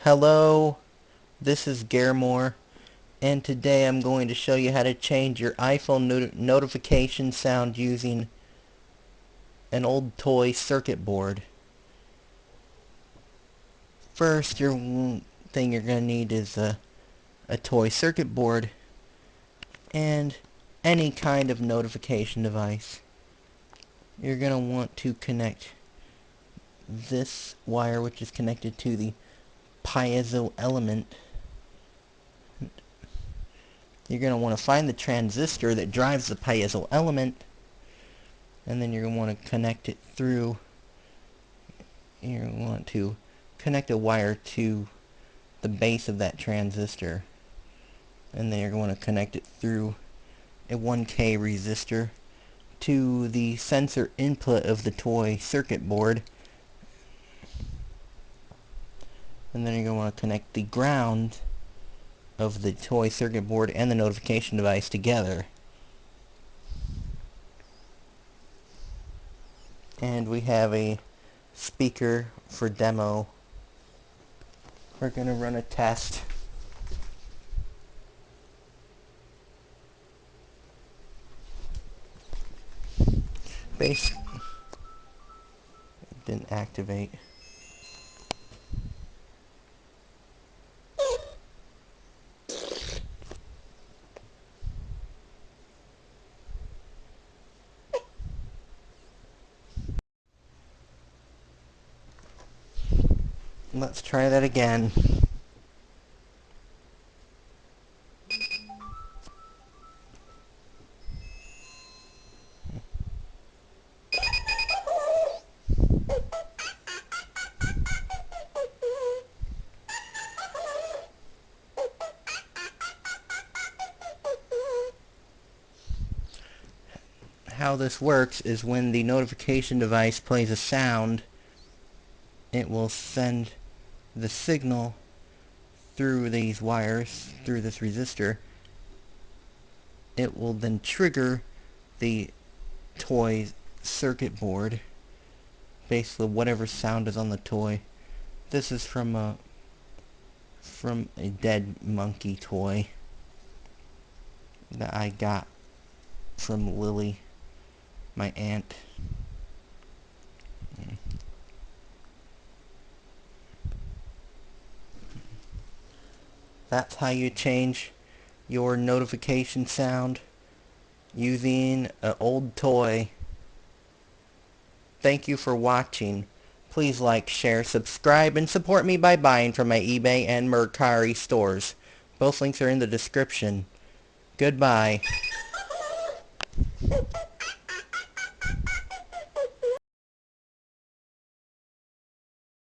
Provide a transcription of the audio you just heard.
Hello, this is Garamore, and today I'm going to show you how to change your iPhone notification sound using an old toy circuit board. First, your thing you're going to need is a toy circuit board and any kind of notification device. You're going to want to connect this wire, which is connected to the piezo element. You're going to want to find the transistor that drives the piezo element, and then you're going to want to connect it through. You want to connect a wire to the base of that transistor, and then you're going to connect it through a 1K resistor to the sensor input of the toy circuit board, and then you're going to want to connect the ground of the toy circuit board and the notification device together. And we have a speaker for demo. We're going to run a test. Base didn't activate. Let's try that again. How this works is when the notification device plays a sound, it will send the signal through these wires, through this resistor. It will then trigger the toy circuit board, basically whatever sound is on the toy. This is from a dead monkey toy that I got from Lily, my aunt. That's how you change your notification sound using an old toy. Thank you for watching. Please like, share, subscribe, and support me by buying from my eBay and Mercari stores. Both links are in the description. Goodbye.